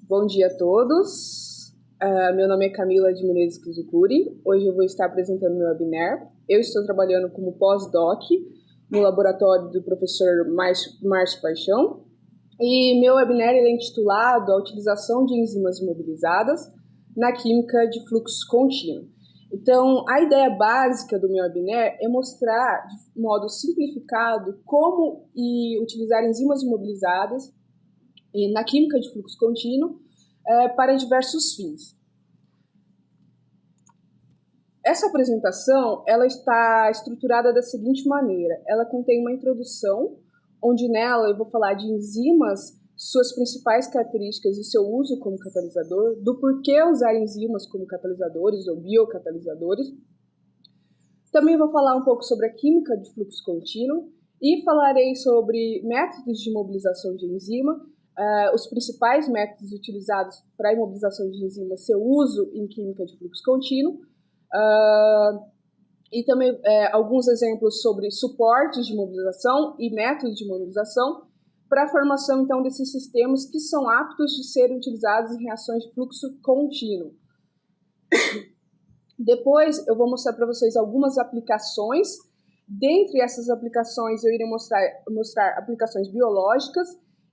Bom dia a todos. Meu nome é Camila de Menezes Kizucuri. Hoje eu vou estar apresentando meu webinar. Eu estou trabalhando como pós-doc no laboratório do professor Márcio Paixão. E meu webinar é intitulado A Utilização de Enzimas Imobilizadas na Química de Fluxo Contínuo. Então, a ideia básica do meu webinar é mostrar de modo simplificado como utilizar enzimas imobilizadas na química de fluxo contínuo para diversos fins. Essa apresentação ela está estruturada da seguinte maneira: ela contém uma introdução, onde nela eu vou falar de enzimas, suas principais características e seu uso como catalisador, do porquê usar enzimas como catalisadores ou biocatalisadores. Também vou falar um pouco sobre a química de fluxo contínuo e falarei sobre métodos de imobilização de enzima, os principais métodos utilizados para a imobilização de enzima, seu uso em química de fluxo contínuo, e também alguns exemplos sobre suportes de imobilização e métodos de imobilização para a formação, então, desses sistemas que são aptos de serem utilizados em reações de fluxo contínuo. Depois, eu vou mostrar para vocês algumas aplicações. Dentre essas aplicações, eu irei mostrar aplicações biológicas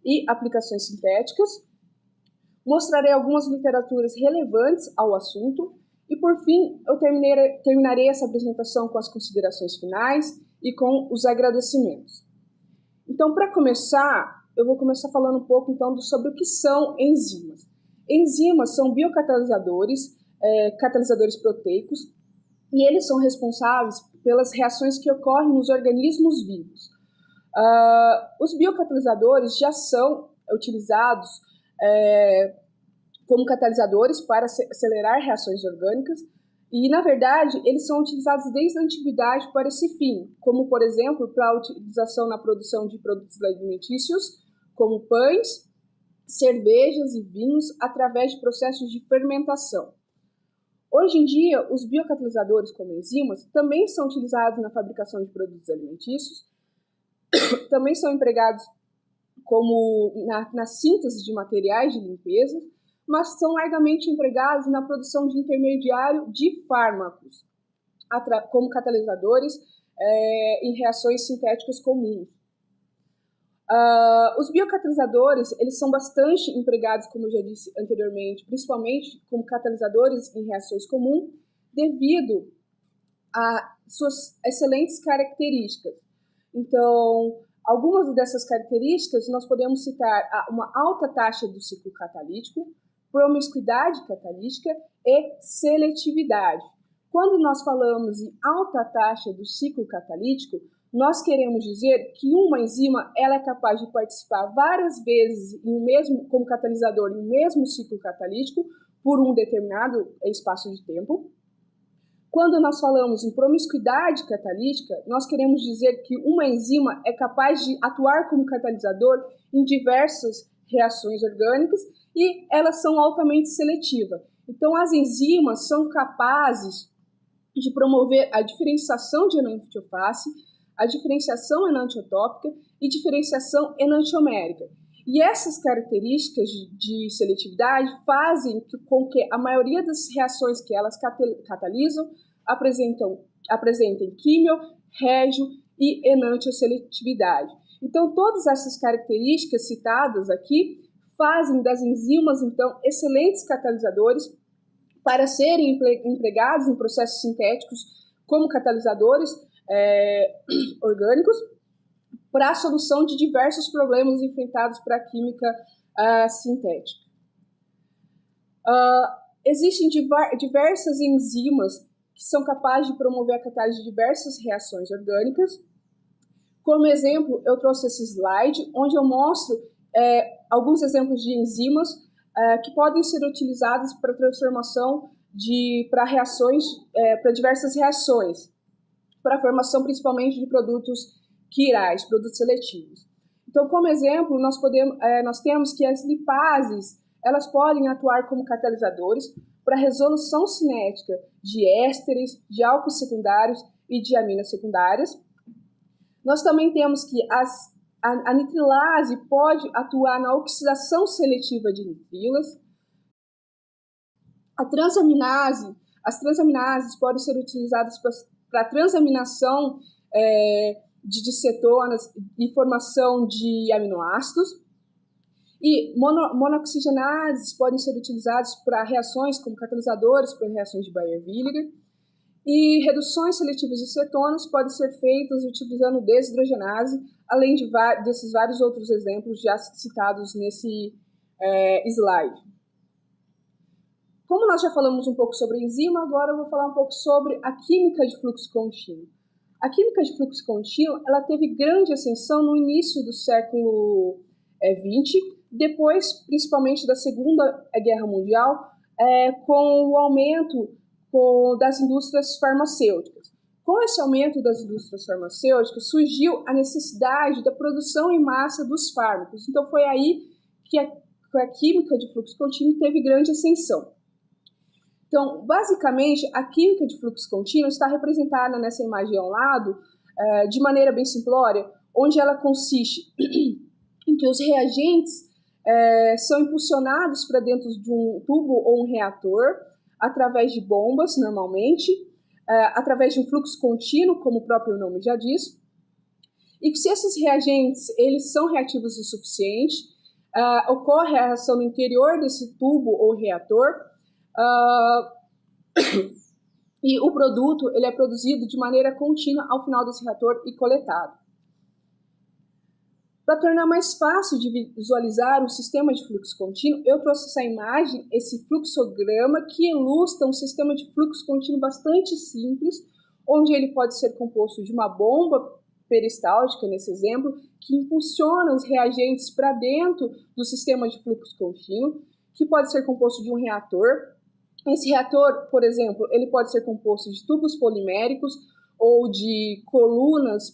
e aplicações sintéticas. Mostrarei algumas literaturas relevantes ao assunto. E, por fim, eu terminarei essa apresentação com as considerações finais e com os agradecimentos. Então, para começar, eu vou começar falando um pouco então, sobre o que são enzimas. Enzimas são biocatalisadores, catalisadores proteicos, e eles são responsáveis pelas reações que ocorrem nos organismos vivos. Os biocatalisadores já são utilizados como catalisadores para acelerar reações orgânicas e, na verdade, eles são utilizados desde a antiguidade para esse fim, como, por exemplo, para a utilização na produção de produtos alimentícios, como pães, cervejas e vinhos, através de processos de fermentação. Hoje em dia, os biocatalisadores, como enzimas, também são utilizados na fabricação de produtos alimentícios, também são empregados como na síntese de materiais de limpeza, mas são largamente empregados na produção de intermediário de fármacos, como catalisadores em reações sintéticas comuns. Os biocatalisadores eles são bastante empregados, como eu já disse anteriormente, principalmente como catalisadores em reações comuns, devido a suas excelentes características. Então, algumas dessas características nós podemos citar uma alta taxa do ciclo catalítico, promiscuidade catalítica e seletividade. Quando nós falamos em alta taxa do ciclo catalítico, nós queremos dizer que uma enzima ela é capaz de participar várias vezes como catalisador no mesmo ciclo catalítico por um determinado espaço de tempo. Quando nós falamos em promiscuidade catalítica, nós queremos dizer que uma enzima é capaz de atuar como catalisador em diversas reações orgânicas e elas são altamente seletivas. Então, as enzimas são capazes de promover a diferenciação de enantiofase, a diferenciação enantiotópica e diferenciação enantiomérica. E essas características de seletividade fazem com que a maioria das reações que elas catalisam apresentem químio, régio e enantioseletividade. Então, todas essas características citadas aqui fazem das enzimas, então, excelentes catalisadores para serem empregados em processos sintéticos como catalisadores orgânicos para a solução de diversos problemas enfrentados para a química sintética. Existem diversas enzimas que são capazes de promover a catálise de diversas reações orgânicas. Como exemplo, eu trouxe esse slide, onde eu mostro alguns exemplos de enzimas que podem ser utilizadas para transformação para diversas reações, para a formação principalmente de produtos quirais, produtos seletivos. Então, como exemplo, nós temos que as lipases elas podem atuar como catalisadores para resolução cinética de ésteres, de álcools secundários e de aminas secundárias. Nós também temos que as A nitrilase pode atuar na oxidação seletiva de nitrilas. As transaminases podem ser utilizadas para transaminação de cetonas e formação de aminoácidos. E monoxigenases podem ser utilizados para reações como catalisadores para reações de Baeyer-Villiger. E reduções seletivas de cetonas podem ser feitas utilizando desidrogenase, além desses vários outros exemplos já citados nesse slide. Como nós já falamos um pouco sobre enzima, agora eu vou falar um pouco sobre a química de fluxo contínuo. A química de fluxo contínuo ela teve grande ascensão no início do século XX, depois, principalmente da Segunda Guerra Mundial, com o aumento das indústrias farmacêuticas. Com esse aumento das indústrias farmacêuticas, surgiu a necessidade da produção em massa dos fármacos. Então, foi aí que a química de fluxo contínuo teve grande ascensão. Então, basicamente, a química de fluxo contínuo está representada nessa imagem ao lado de maneira bem simplória, onde ela consiste em que os reagentes são impulsionados para dentro de um tubo ou um reator, através de bombas, normalmente, através de um fluxo contínuo, como o próprio nome já diz, e que se esses reagentes eles são reativos o suficiente, ocorre a reação no interior desse tubo ou reator, e o produto ele é produzido de maneira contínua ao final desse reator e coletado. Para tornar mais fácil de visualizar o sistema de fluxo contínuo, eu trouxe essa imagem, esse fluxograma, que ilustra um sistema de fluxo contínuo bastante simples, onde ele pode ser composto de uma bomba peristáltica, nesse exemplo, que impulsiona os reagentes para dentro do sistema de fluxo contínuo, que pode ser composto de um reator. Esse reator, por exemplo, ele pode ser composto de tubos poliméricos ou de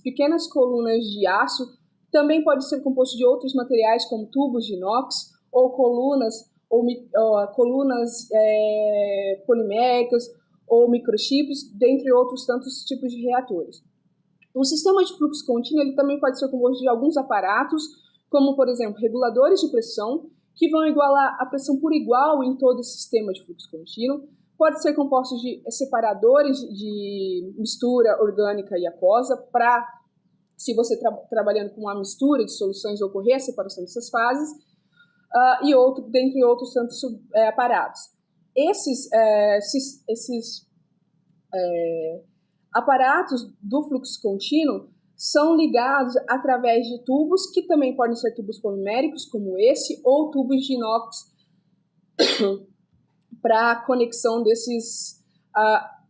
pequenas colunas de aço. Também pode ser composto de outros materiais, como tubos de inox, ou colunas poliméricas, ou microchips, dentre outros tantos tipos de reatores. O sistema de fluxo contínuo ele também pode ser composto de alguns aparatos, como, por exemplo, reguladores de pressão, que vão igualar a pressão por igual em todo o sistema de fluxo contínuo. Pode ser composto de separadores de mistura orgânica e aquosa, para, se você está trabalhando com uma mistura de soluções, ocorrer a separação dessas fases, dentre outros tantos aparatos. Esses aparatos do fluxo contínuo são ligados através de tubos, que também podem ser tubos poliméricos, como esse, ou tubos de inox, para a conexão desses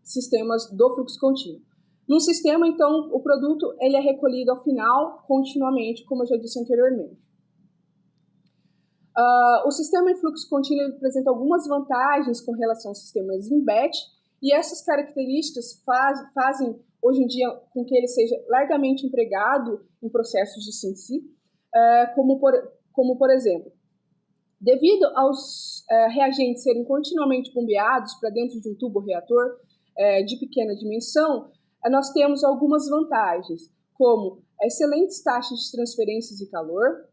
sistemas do fluxo contínuo. No sistema, então, o produto ele é recolhido ao final, continuamente, como eu já disse anteriormente. O sistema em fluxo contínuo apresenta algumas vantagens com relação aos sistemas em batch, e essas características fazem, hoje em dia, com que ele seja largamente empregado em processos de síntese, como por exemplo, devido aos reagentes serem continuamente bombeados para dentro de um tubo-reator de pequena dimensão, nós temos algumas vantagens, como excelentes taxas de transferências de calor.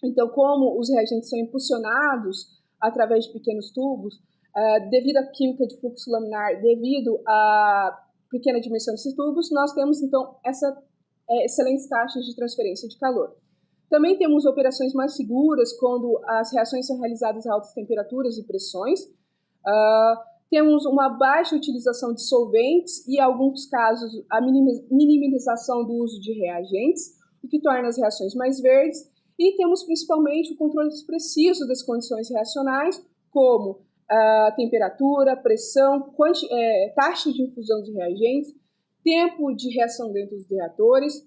Então, como os reagentes são impulsionados através de pequenos tubos, devido à química de fluxo laminar, devido à pequena dimensão desses tubos, nós temos, então, essas excelentes taxas de transferência de calor. Também temos operações mais seguras quando as reações são realizadas a altas temperaturas e pressões. Temos uma baixa utilização de solventes e, em alguns casos, a minimização do uso de reagentes, o que torna as reações mais verdes. E temos principalmente o controle preciso das condições reacionais, como temperatura, pressão, taxa de infusão dos reagentes, tempo de reação dentro dos reatores,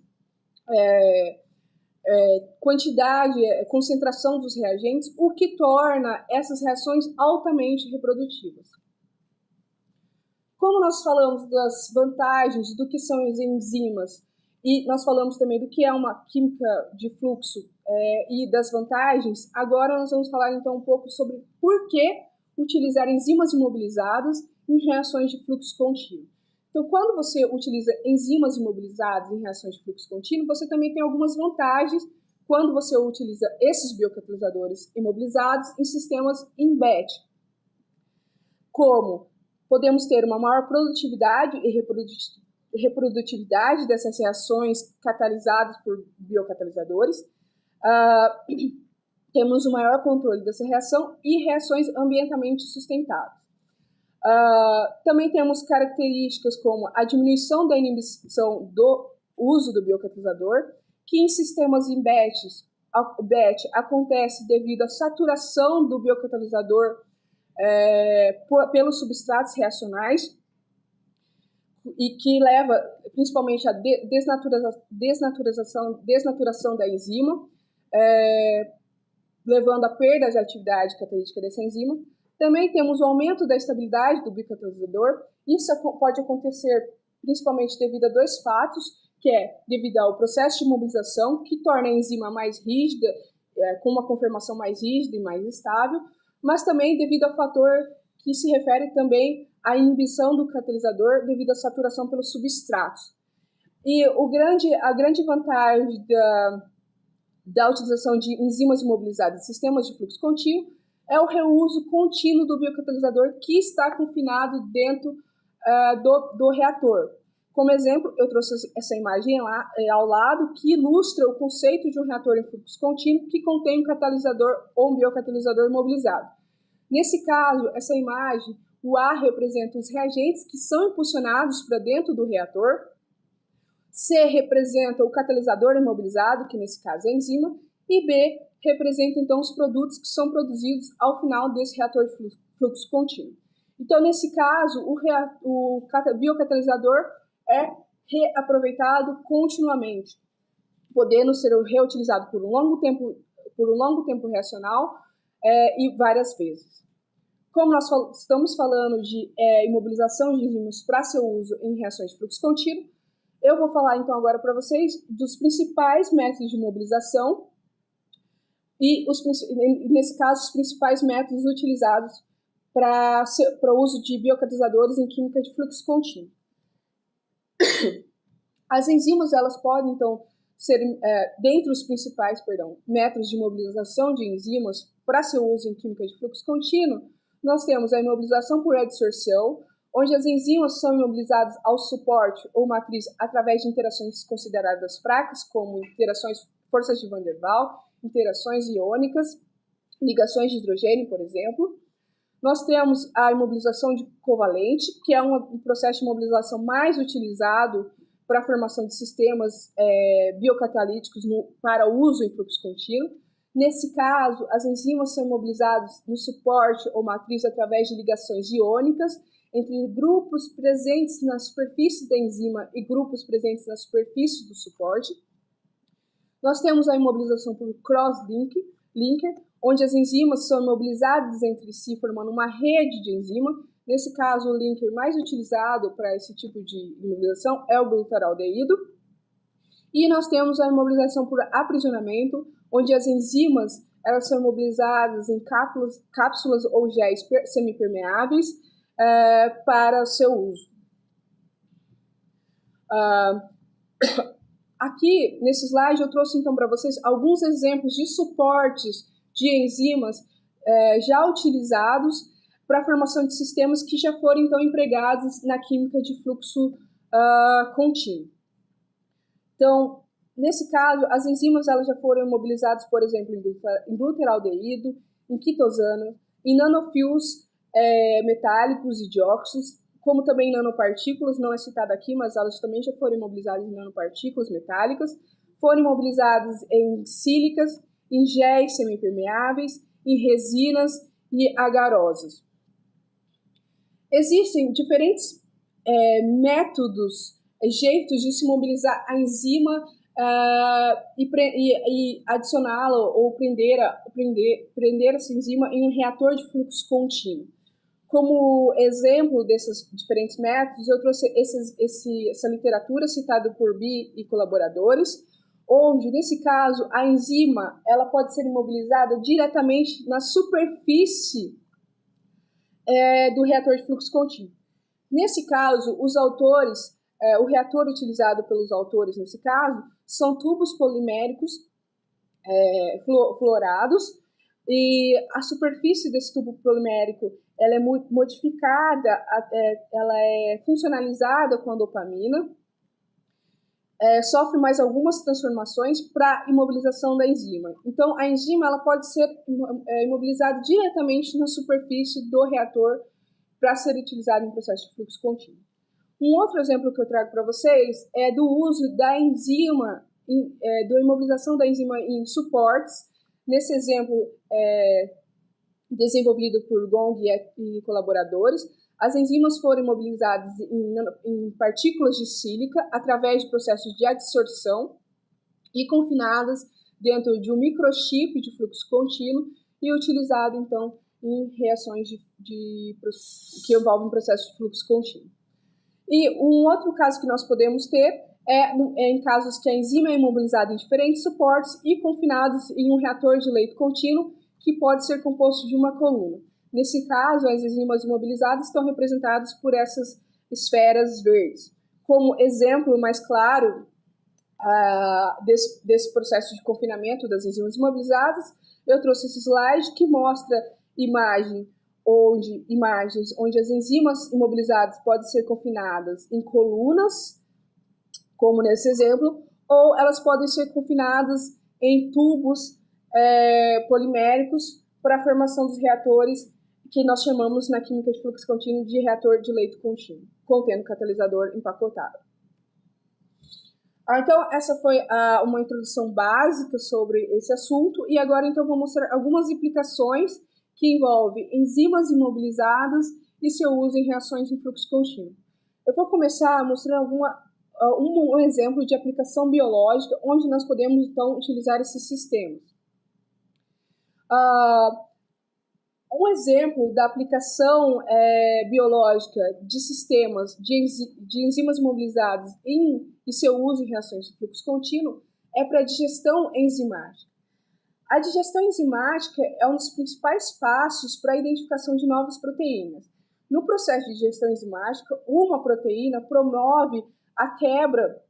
quantidade, concentração dos reagentes, o que torna essas reações altamente reprodutivas. Como nós falamos das vantagens do que são as enzimas, e nós falamos também do que é uma química de fluxo e das vantagens, agora nós vamos falar então um pouco sobre por que utilizar enzimas imobilizadas em reações de fluxo contínuo. Então, quando você utiliza enzimas imobilizadas em reações de fluxo contínuo, você também tem algumas vantagens quando você utiliza esses biocatalisadores imobilizados em sistemas em batch. Como podemos ter uma maior produtividade e reprodutividade dessas reações catalisadas por biocatalisadores, temos um maior controle dessa reação e reações ambientalmente sustentáveis. Também temos características como a diminuição da inibição do uso do biocatalisador, que em sistemas em batch acontece devido à saturação do biocatalisador pelos substratos reacionais, e que leva principalmente à desnaturação da enzima, levando à perda de atividade catalítica dessa enzima. Também temos o aumento da estabilidade do biocatalisador. Isso pode acontecer principalmente devido a dois fatos, que é devido ao processo de imobilização, que torna a enzima mais rígida, com uma conformação mais rígida e mais estável, mas também devido ao fator que se refere também à inibição do catalisador devido à saturação pelos substratos. E a grande vantagem da utilização de enzimas imobilizadas em sistemas de fluxo contínuo é o reuso contínuo do biocatalisador que está confinado dentro do reator. Como exemplo, eu trouxe essa imagem ao lado que ilustra o conceito de um reator em fluxo contínuo que contém um catalisador ou um biocatalisador imobilizado. Nesse caso, essa imagem, o A representa os reagentes que são impulsionados para dentro do reator, C representa o catalisador imobilizado, que nesse caso é a enzima, e B representa então os produtos que são produzidos ao final desse reator de fluxo contínuo. Então, nesse caso, o biocatalisador é reaproveitado continuamente, podendo ser reutilizado por um longo tempo reacional e várias vezes. Como nós estamos falando de imobilização de enzimas para seu uso em reações de fluxo contínuo, eu vou falar então agora para vocês dos principais métodos de imobilização e, nesse caso, os principais métodos utilizados para o uso de biocatalisadores em química de fluxo contínuo. As enzimas, elas podem, então, ser, dentre os principais métodos de imobilização de enzimas para seu uso em química de fluxo contínuo, nós temos a imobilização por adsorção, onde as enzimas são imobilizadas ao suporte ou matriz através de interações consideradas fracas, como forças de Van der Waals, interações iônicas, ligações de hidrogênio, por exemplo. Nós temos a imobilização covalente, que é um processo de imobilização mais utilizado para a formação de sistemas biocatalíticos para uso em fluxo contínuo. Nesse caso, as enzimas são imobilizadas no suporte ou matriz através de ligações iônicas entre grupos presentes na superfície da enzima e grupos presentes na superfície do suporte. Nós temos a imobilização por cross-linker, onde as enzimas são imobilizadas entre si, formando uma rede de enzima. Nesse caso, o linker mais utilizado para esse tipo de imobilização é o glutaraldeído. E nós temos a imobilização por aprisionamento, onde as enzimas elas são imobilizadas em cápsulas ou géis semipermeáveis para seu uso. Aqui, nesse slide, eu trouxe então para vocês alguns exemplos de suportes de enzimas já utilizados para a formação de sistemas que já foram então empregados na química de fluxo contínuo. Então, nesse caso, as enzimas elas já foram imobilizadas, por exemplo, em glutaraldeído, em quitosano, em nanofills metálicos e dióxidos, como também em nanopartículas, não é citado aqui, mas elas também já foram imobilizadas em nanopartículas metálicas, foram imobilizadas em sílicas, em géis semipermeáveis, em resinas e agarosas. Existem diferentes métodos, jeitos de se mobilizar a enzima e adicioná-la ou prender essa enzima em um reator de fluxo contínuo. Como exemplo desses diferentes métodos, eu trouxe essa literatura citada por Bi e colaboradores, onde, nesse caso, a enzima ela pode ser imobilizada diretamente na superfície do reator de fluxo contínuo. Nesse caso, os autores, o reator utilizado pelos autores, nesse caso, são tubos poliméricos fluorados, e a superfície desse tubo polimérico ela é modificada, ela é funcionalizada com a dopamina, sofre mais algumas transformações para imobilização da enzima. Então, a enzima ela pode ser imobilizada diretamente na superfície do reator para ser utilizada em processo de fluxo contínuo. Um outro exemplo que eu trago para vocês é do uso da enzima, da imobilização da enzima em suportes. Nesse exemplo, desenvolvido por Gong e colaboradores, as enzimas foram imobilizadas em partículas de sílica através de processos de adsorção e confinadas dentro de um microchip de fluxo contínuo e utilizado, então, em reações que envolvem processo de fluxo contínuo. E um outro caso que nós podemos ter é em casos que a enzima é imobilizada em diferentes suportes e confinados em um reator de leito contínuo que pode ser composto de uma coluna. Nesse caso, as enzimas imobilizadas estão representadas por essas esferas verdes. Como exemplo mais claro desse processo de confinamento das enzimas imobilizadas, eu trouxe esse slide que mostra imagens onde as enzimas imobilizadas podem ser confinadas em colunas, como nesse exemplo, ou elas podem ser confinadas em tubos poliméricos para a formação dos reatores que nós chamamos na química de fluxo contínuo de reator de leito contínuo, contendo catalisador empacotado. Então, essa foi uma introdução básica sobre esse assunto, e agora então vou mostrar algumas implicações que envolvem enzimas imobilizadas e seu uso em reações em fluxo contínuo. Eu vou começar mostrando um exemplo de aplicação biológica onde nós podemos então utilizar esses sistemas. Um exemplo da aplicação biológica de sistemas de enzimas imobilizadas e seu uso em reações de fluxo contínuo é para a digestão enzimática. A digestão enzimática é um dos principais passos para a identificação de novas proteínas. No processo de digestão enzimática, uma proteína promove a quebra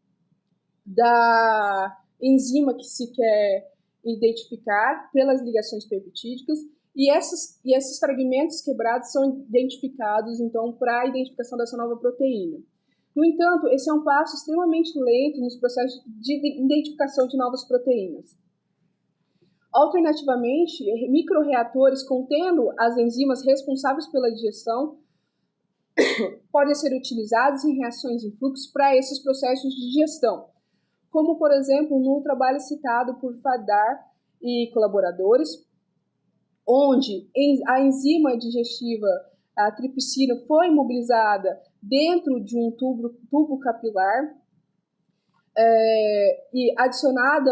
da enzima que se quer identificar pelas ligações peptídicas, e esses fragmentos quebrados são identificados, então, para a identificação dessa nova proteína. No entanto, esse é um passo extremamente lento nos processos de identificação de novas proteínas. Alternativamente, microreatores contendo as enzimas responsáveis pela digestão podem ser utilizados em reações em fluxo para esses processos de digestão, como, por exemplo, no trabalho citado por Fadar e colaboradores, onde a enzima digestiva, a tripsina, foi imobilizada dentro de um tubo capilar e adicionada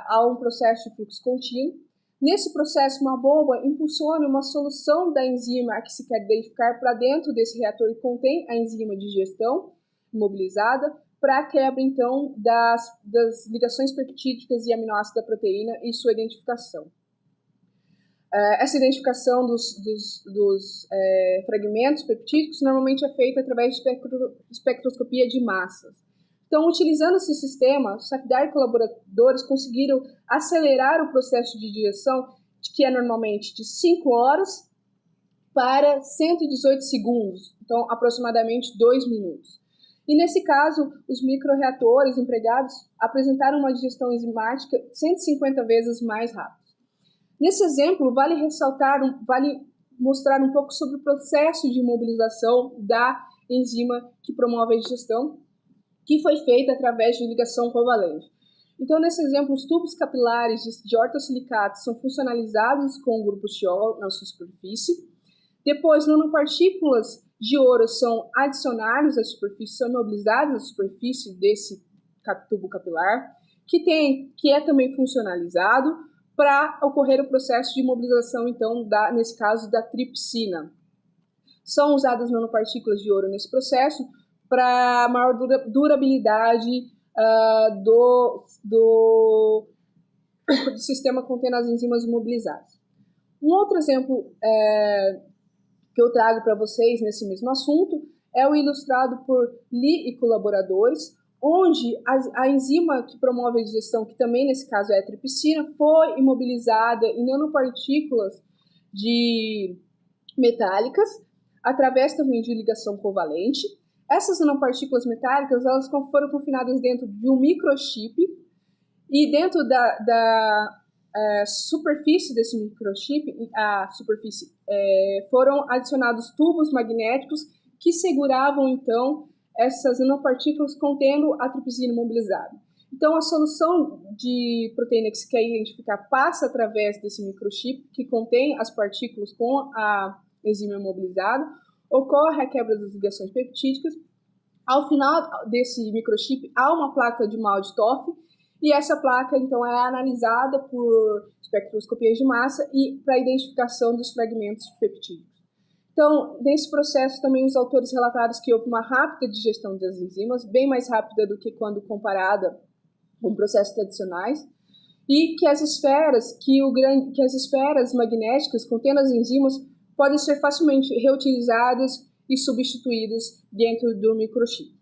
a um processo de fluxo contínuo. Nesse processo, uma bomba impulsiona uma solução da enzima que se quer identificar para dentro desse reator que contém a enzima de digestão imobilizada, para a quebra, então, das ligações peptídicas e aminoácidos da proteína e sua identificação. Essa identificação dos fragmentos peptídicos normalmente é feita através de espectroscopia de massas. Então, utilizando esse sistema, Safdar e colaboradores conseguiram acelerar o processo de digestão, que é normalmente de 5 horas para 118 segundos, então aproximadamente 2 minutos. E nesse caso, os microreatores empregados apresentaram uma digestão enzimática 150 vezes mais rápida. Nesse exemplo, vale mostrar um pouco sobre o processo de imobilização da enzima que promove a digestão, que foi feita através de ligação covalente. Então, nesse exemplo, os tubos capilares de ortosilicatos são funcionalizados com grupos de óleo na sua superfície. Depois, nanopartículas de ouro são adicionadas à superfície, são imobilizadas à superfície desse tubo capilar, que é também funcionalizado para ocorrer o processo de imobilização, então, nesse caso, da tripsina. São usadas nanopartículas de ouro nesse processo para maior durabilidade do sistema contendo as enzimas imobilizadas. Um outro exemplo que eu trago para vocês nesse mesmo assunto é o ilustrado por Lee e colaboradores, onde a enzima que promove a digestão, que também nesse caso é a tripsina, foi imobilizada em nanopartículas metálicas, através também de ligação covalente. Essas nanopartículas metálicas, elas foram confinadas dentro de um microchip, e dentro da superfície desse microchip, foram adicionados tubos magnéticos que seguravam, então, essas nanopartículas contendo a tripsina imobilizada. Então, a solução de proteína que se quer identificar passa através desse microchip que contém as partículas com a enzima imobilizada, ocorre a quebra das ligações peptídicas. Ao final desse microchip, há uma placa de Malthoff, e essa placa, então, é analisada por espectroscopias de massa e para a identificação dos fragmentos peptídicos. Então, nesse processo, também os autores relataram que houve uma rápida digestão das enzimas, bem mais rápida do que quando comparada com processos tradicionais, e que as esferas magnéticas contendo as enzimas podem ser facilmente reutilizadas e substituídas dentro do microchip.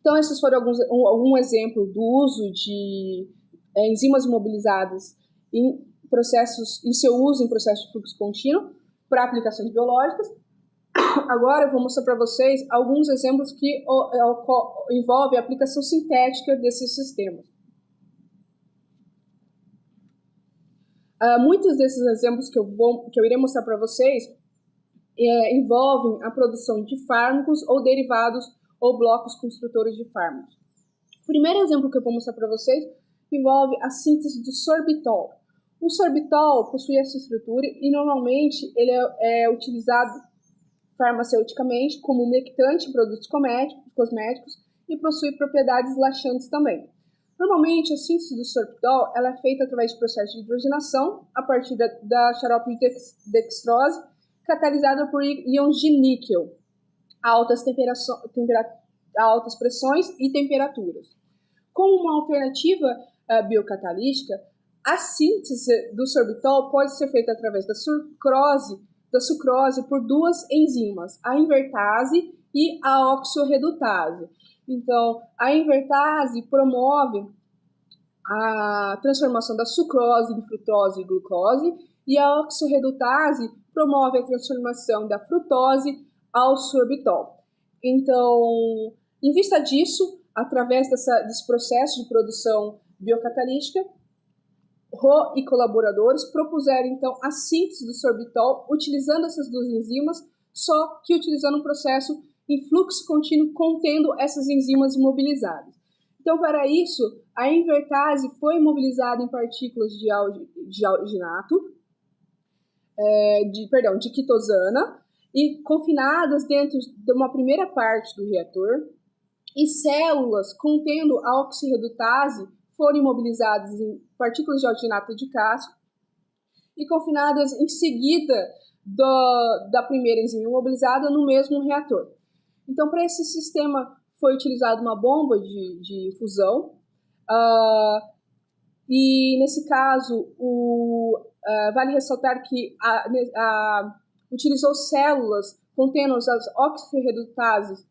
Então, esses foram algum exemplo do uso de enzimas imobilizadas em seu uso em processos de fluxo contínuo para aplicações biológicas. Agora eu vou mostrar para vocês alguns exemplos que envolvem a aplicação sintética desses sistemas. Muitos desses exemplos que eu irei mostrar para vocês envolvem a produção de fármacos ou derivados ou blocos construtores de fármacos. O primeiro exemplo que eu vou mostrar para vocês envolve a síntese do sorbitol. O sorbitol possui essa estrutura e normalmente ele é utilizado farmaceuticamente como umectante em produtos cosméticos e possui propriedades laxantes também. Normalmente, a síntese do sorbitol ela é feita através de processo de hidrogenação a partir da xarope de dextrose, catalisada por íons de níquel a altas pressões e temperaturas. Como uma alternativa biocatalítica, a síntese do sorbitol pode ser feita através da sucrose por duas enzimas, a invertase e a oxorredutase. Então, a invertase promove a transformação da sucrose em frutose e glucose, e a oxorredutase promove a transformação da frutose ao sorbitol. Então, em vista disso, através desse processo de produção biocatalítica, Roux e colaboradores propuseram, então, a síntese do sorbitol utilizando essas duas enzimas, só que utilizando um processo em fluxo contínuo contendo essas enzimas imobilizadas. Então, para isso, a invertase foi imobilizada em partículas de alginato, de quitosana, e confinadas dentro de uma primeira parte do reator, e células contendo a oxirredutase foram imobilizadas em partículas de alginato de cálcio e confinadas em seguida da primeira enzima imobilizada no mesmo reator. Então, para esse sistema foi utilizada uma bomba de fusão, e nesse caso vale ressaltar que utilizou células contendo as oxirredutases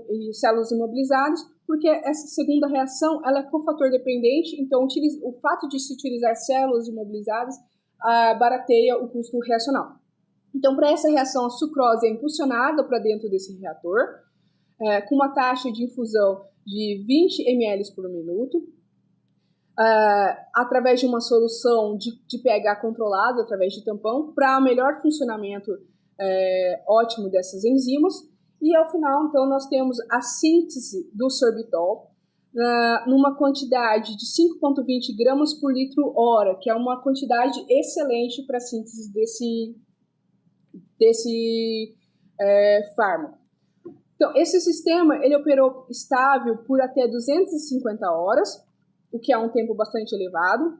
e células imobilizadas, porque essa segunda reação ela é cofator dependente, então o fato de se utilizar células imobilizadas barateia o custo reacional. Então, para essa reação, a sucrose é impulsionada para dentro desse reator, com uma taxa de infusão de 20 ml por minuto, através de uma solução de pH controlado, através de tampão, para melhor funcionamento ótimo dessas enzimas. E ao final, então, nós temos a síntese do sorbitol numa quantidade de 5,20 gramas por litro hora, que é uma quantidade excelente para a síntese desse fármaco. Então, esse sistema ele operou estável por até 250 horas, o que é um tempo bastante elevado,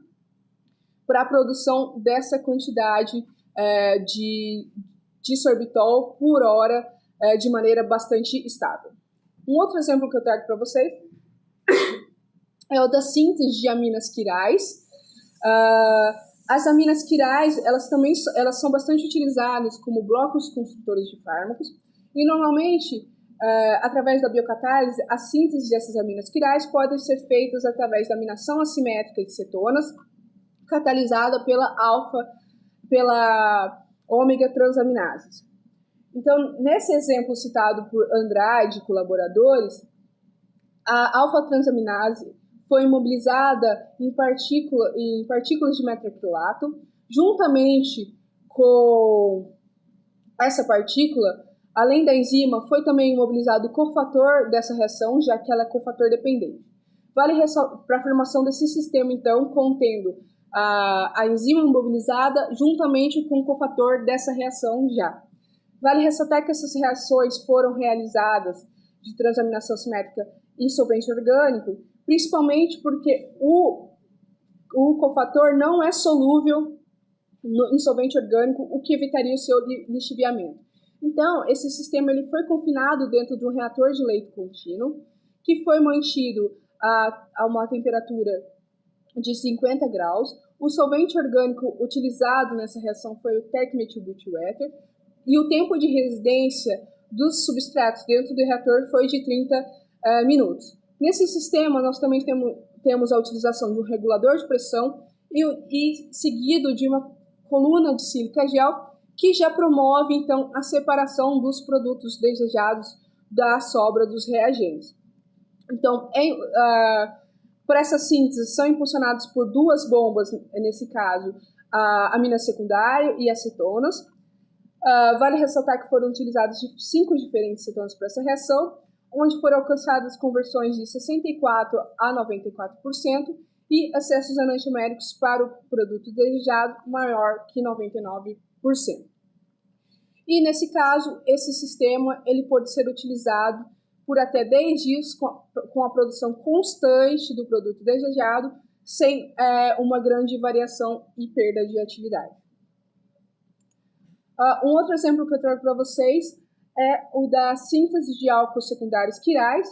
para a produção dessa quantidade de sorbitol por hora de maneira bastante estável. Um outro exemplo que eu trago para vocês é o da síntese de aminas quirais. As aminas quirais, elas são bastante utilizadas como blocos construtores de fármacos e normalmente através da biocatálise, a síntese dessas aminas quirais pode ser feita através da aminação assimétrica de cetonas, catalisada pela ômega transaminases. Então, nesse exemplo citado por Andrade e colaboradores, a alfa-transaminase foi imobilizada em partículas de metacrilato, juntamente com essa partícula, além da enzima, foi também imobilizado o cofator dessa reação, já que ela é cofator dependente. Vale ressaltar para a formação desse sistema, então, contendo a enzima imobilizada juntamente com o cofator dessa reação já. Vale ressaltar que essas reações foram realizadas de transaminação simétrica em solvente orgânico, principalmente porque o cofator não é solúvel em solvente orgânico, o que evitaria o seu lixiviamento. Então, esse sistema ele foi confinado dentro de um reator de leito contínuo, que foi mantido a uma temperatura de 50 graus. O solvente orgânico utilizado nessa reação foi o tecmetilbutyréter, e o tempo de residência dos substratos dentro do reator foi de 30 minutos. Nesse sistema, nós também temos a utilização de um regulador de pressão e seguido de uma coluna de sílica gel, que já promove, então, a separação dos produtos desejados da sobra dos reagentes. Então, por essa síntese, são impulsionados por duas bombas, nesse caso, a amina secundária e as cetonas. Vale ressaltar que foram utilizadas 5 diferentes cetonas para essa reação, onde foram alcançadas conversões de 64% a 94% e acessos enantioméricos para o produto desejado maior que 99%. E, nesse caso, esse sistema ele pode ser utilizado por até 10 dias com a produção constante do produto desejado, sem uma grande variação e perda de atividade. Um outro exemplo que eu trago para vocês é o da síntese de álcools secundários quirais.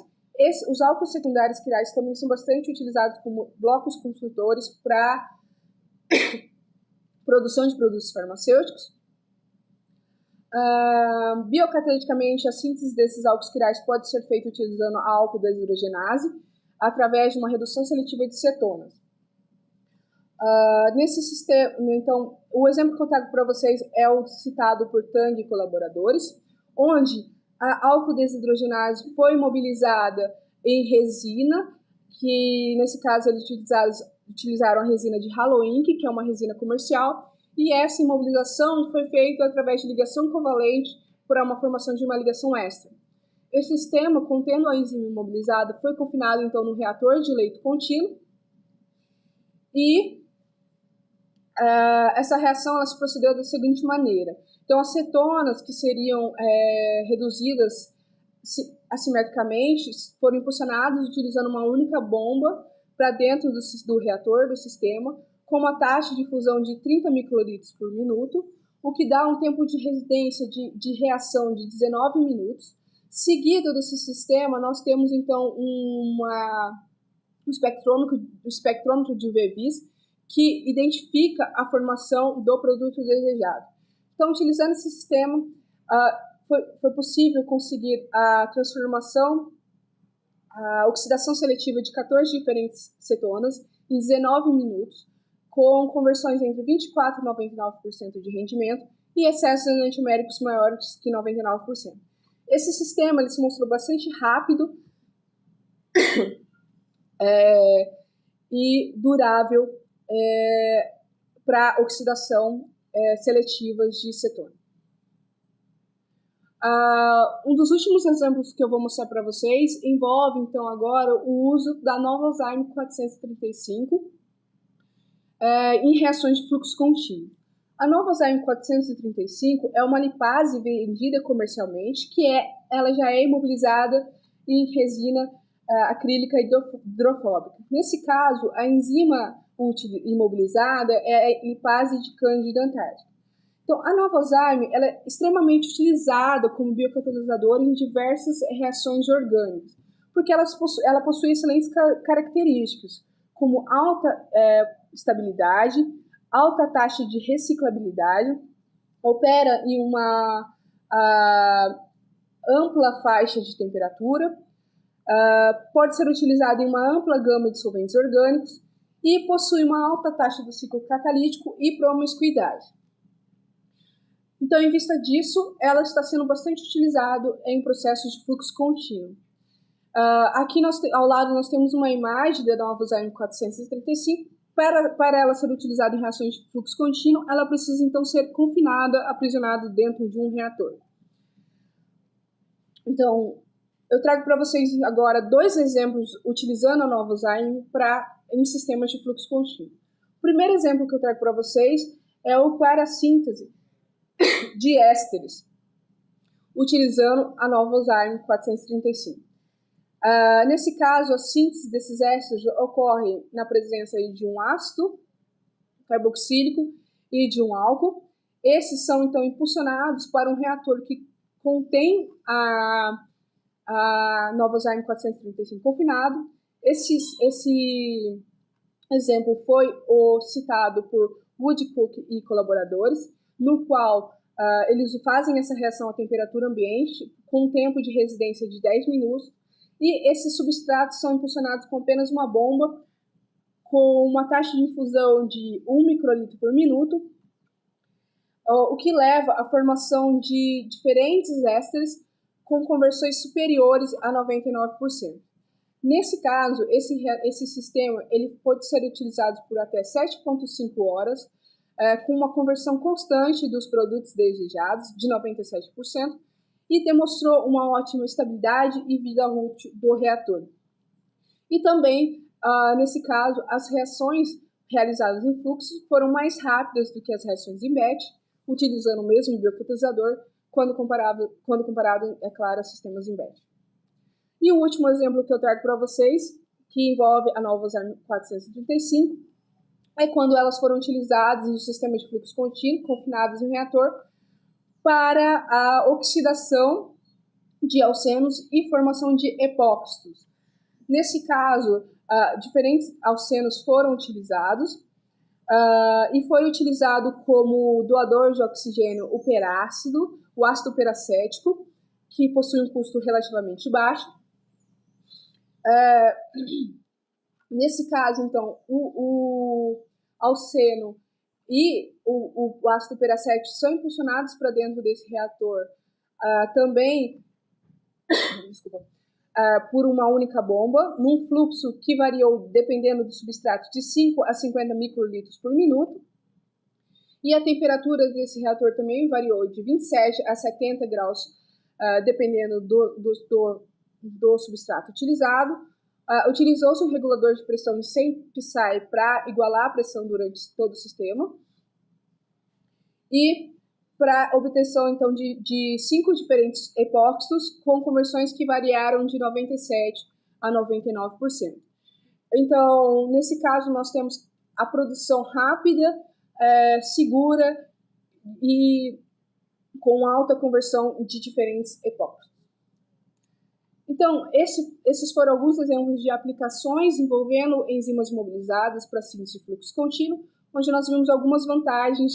Os álcools secundários quirais também são bastante utilizados como blocos construtores para produção de produtos farmacêuticos. Biocataliticamente, a síntese desses álcools quirais pode ser feita utilizando a álcool deshidrogenase através de uma redução seletiva de cetonas. Nesse sistema, então, o exemplo que eu trago para vocês é o citado por Tang e colaboradores, onde a álcool desidrogenase foi imobilizada em resina, que nesse caso eles utilizaram a resina de Haloink, que é uma resina comercial, e essa imobilização foi feita através de ligação covalente para uma formação de uma ligação extra. Esse sistema, contendo a enzima imobilizada, foi confinado então no reator de leito contínuo, e essa reação ela se procedeu da seguinte maneira. Então, as cetonas que seriam reduzidas assimetricamente foram impulsionadas utilizando uma única bomba para dentro do reator, do sistema, com uma taxa de fusão de 30 microlitros por minuto, o que dá um tempo de residência de reação de 19 minutos. Seguido desse sistema, nós temos, então, um espectrômetro de UV-Vis, que identifica a formação do produto desejado. Então, utilizando esse sistema, foi possível conseguir a transformação, a oxidação seletiva de 14 diferentes cetonas em 19 minutos, com conversões entre 24% e 99% de rendimento e excessos enantioméricos maiores que 99%. Esse sistema ele se mostrou bastante rápido e durável para oxidação seletivas de cetona. Um dos últimos exemplos que eu vou mostrar para vocês envolve, então, agora o uso da Novozyme 435 em reações de fluxo contínuo. A Novozyme 435 é uma lipase vendida comercialmente, ela já é imobilizada em resina acrílica hidrofóbica. Nesse caso, a enzima imobilizada é a lipase de Cândida antártica. Então, a Novozyme ela é extremamente utilizada como biocatalisador em diversas reações orgânicas, porque ela possui excelentes características, como alta estabilidade, alta taxa de reciclabilidade, opera em uma ampla faixa de temperatura, pode ser utilizado em uma ampla gama de solventes orgânicos e possui uma alta taxa do ciclo catalítico e promiscuidade. Então, em vista disso, ela está sendo bastante utilizada em processos de fluxo contínuo. Aqui ao lado nós temos uma imagem da nova Zyme 435. Para ela ser utilizada em reações de fluxo contínuo, ela precisa então ser confinada, aprisionada dentro de um reator. Então, eu trago para vocês agora 2 exemplos utilizando a nova Zyme em sistemas de fluxo contínuo. O primeiro exemplo que eu trago para vocês é para a síntese de ésteres, utilizando a nova Zyme 435. Nesse caso, a síntese desses ésteres ocorre na presença de um ácido carboxílico e de um álcool. Esses são, então, impulsionados para um reator que contém a nova Zyme 435 confinado. Esse exemplo foi citado por Woodcock e colaboradores, no qual eles fazem essa reação à temperatura ambiente com um tempo de residência de 10 minutos, e esses substratos são impulsionados com apenas uma bomba com uma taxa de infusão de 1 microlitro por minuto, o que leva à formação de diferentes ésteres com conversões superiores a 99%. Nesse caso, esse sistema ele pode ser utilizado por até 7,5 horas, com uma conversão constante dos produtos desejados de 97%, e demonstrou uma ótima estabilidade e vida útil do reator. E também, nesse caso, as reações realizadas em fluxo foram mais rápidas do que as reações em batch, utilizando o mesmo biocatalisador, quando comparado, é claro, a sistemas em batch. E o último exemplo que eu trago para vocês, que envolve a nova Zyme 435, é quando elas foram utilizadas em sistemas de fluxo contínuo, confinados em reator, para a oxidação de alcenos e formação de epóxitos. Nesse caso, diferentes alcenos foram utilizados e foi utilizado como doador de oxigênio o perácido, o ácido peracético, que possui um custo relativamente baixo. Nesse caso, então, o alceno e o ácido peracético são impulsionados para dentro desse reator também por uma única bomba, num fluxo que variou, dependendo do substrato, de 5 a 50 microlitros por minuto. E a temperatura desse reator também variou de 27 a 70 graus, dependendo do substrato utilizado. Utilizou-se um regulador de pressão de 100 psi para igualar a pressão durante todo o sistema. E para obtenção, então, de 5 diferentes epóxitos com conversões que variaram de 97% a 99%. Então, nesse caso, nós temos a produção rápida, segura e com alta conversão de diferentes epóxitos. Então, esses foram alguns exemplos de aplicações envolvendo enzimas mobilizadas para síntese de fluxo contínuo, onde nós vimos algumas vantagens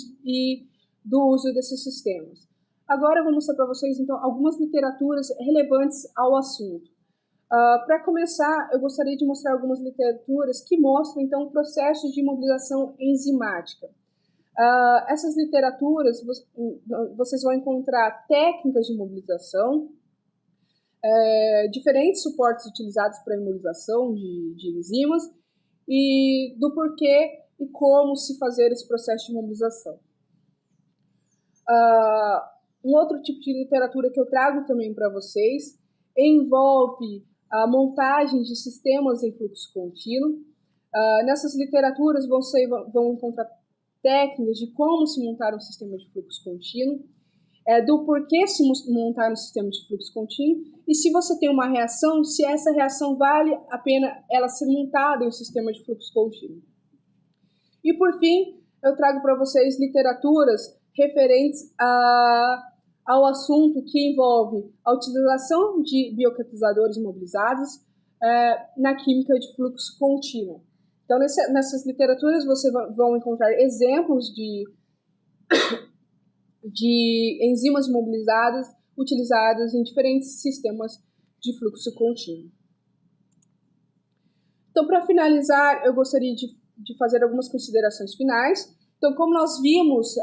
do uso desses sistemas. Agora eu vou mostrar para vocês, então, algumas literaturas relevantes ao assunto. Para começar, eu gostaria de mostrar algumas literaturas que mostram, então, processos de imobilização enzimática. Essas literaturas, vocês vão encontrar técnicas de imobilização, diferentes suportes utilizados para a imobilização de enzimas e do porquê e como se fazer esse processo de imobilização. Um outro tipo de literatura que eu trago também para vocês envolve a montagem de sistemas em fluxo contínuo. Nessas literaturas vão encontrar técnicas de como se montar um sistema de fluxo contínuo, do porquê se montar um sistema de fluxo contínuo e se você tem uma reação, se essa reação vale a pena ela ser montada em um sistema de fluxo contínuo. E por fim, eu trago para vocês literaturas referentes ao assunto que envolve a utilização de biocatalisadores imobilizados na química de fluxo contínuo. Então, nessas literaturas, vocês vão encontrar exemplos de enzimas mobilizadas utilizadas em diferentes sistemas de fluxo contínuo. Então, para finalizar, eu gostaria de fazer algumas considerações finais. Então, como nós vimos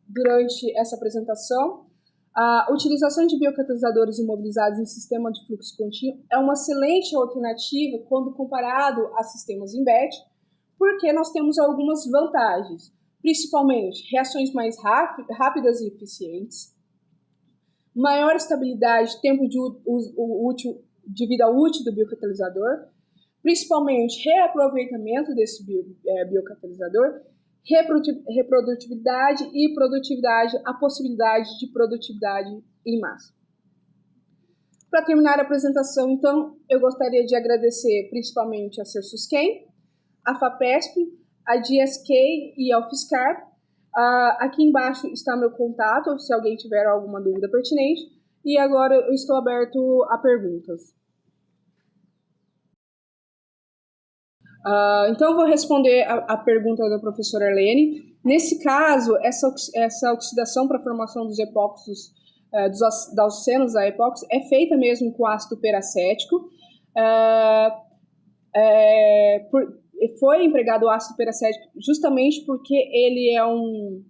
durante essa apresentação, a utilização de biocatalisadores imobilizados em sistema de fluxo contínuo é uma excelente alternativa quando comparado a sistemas em batch, porque nós temos algumas vantagens, principalmente reações mais rápidas e eficientes, maior estabilidade, tempo de vida útil do biocatalisador, principalmente reaproveitamento desse biocatalisador, reprodutibilidade e produtividade, a possibilidade de produtividade em massa. Para terminar a apresentação, então, eu gostaria de agradecer principalmente a Cersusquem, a FAPESP, a GSK e a UFSCar. Aqui embaixo está meu contato, se alguém tiver alguma dúvida pertinente. E agora eu estou aberto a perguntas. Então, eu vou responder a pergunta da professora Arlene. Nesse caso, essa oxidação para a formação dos epóxidos, dos alcenos da epóxi, é feita mesmo com ácido peracético. Foi empregado o ácido peracético justamente porque ele é um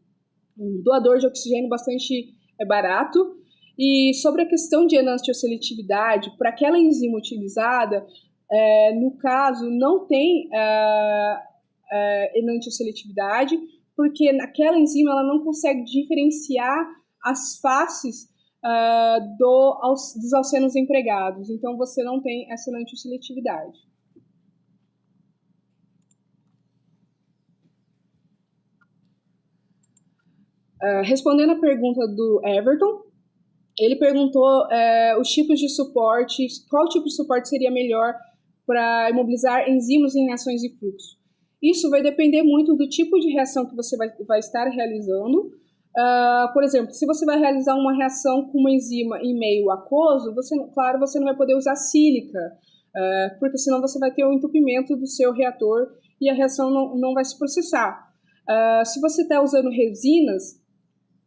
doador de oxigênio bastante barato. E sobre a questão de enantioseletividade, para aquela enzima utilizada, no caso, não tem enantioseletividade, porque naquela enzima ela não consegue diferenciar as faces dos alcenos empregados. Então, você não tem essa enantioseletividade. Respondendo a pergunta do Everton, ele perguntou os tipos de suporte, qual tipo de suporte seria melhor para imobilizar enzimas em reações de fluxo. Isso vai depender muito do tipo de reação que você vai estar realizando. Por exemplo, se você vai realizar uma reação com uma enzima em meio aquoso, claro, você não vai poder usar sílica, porque senão você vai ter o entupimento do seu reator e a reação não vai se processar. Se você está usando resinas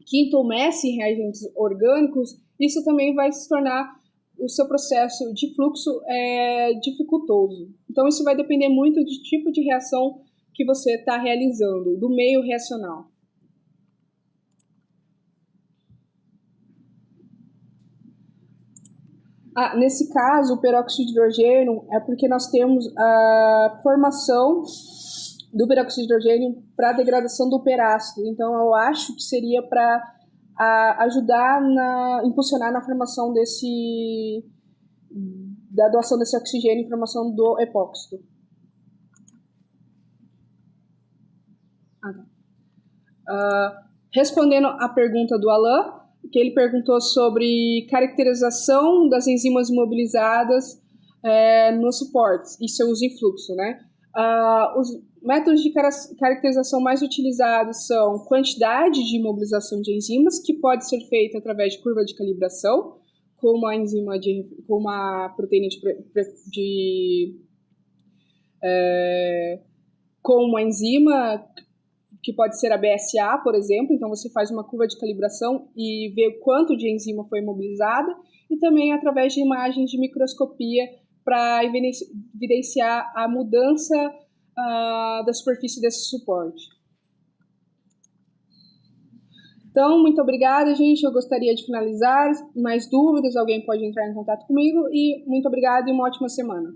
que entumecem reagentes orgânicos, isso também vai se tornar o seu processo de fluxo dificultoso. Então, isso vai depender muito do tipo de reação que você está realizando, do meio reacional. Nesse caso, o peróxido de hidrogênio é porque nós temos a formação do peróxido de hidrogênio para a degradação do perácido. Então, eu acho que seria para ajudar impulsionar na formação da doação desse oxigênio e formação do epóxido. Respondendo à pergunta do Alain, que ele perguntou sobre caracterização das enzimas imobilizadas nos suportes e seu uso em fluxo, né? Os métodos de caracterização mais utilizados são quantidade de imobilização de enzimas, que pode ser feita através de curva de calibração, com uma proteína com uma enzima que pode ser a BSA, por exemplo. Então, você faz uma curva de calibração e vê quanto de enzima foi imobilizada, e também através de imagens de microscopia para evidenciar a mudança da superfície desse suporte. Então, muito obrigada, gente. Eu gostaria de finalizar. Mais dúvidas, alguém pode entrar em contato comigo. E muito obrigada e uma ótima semana.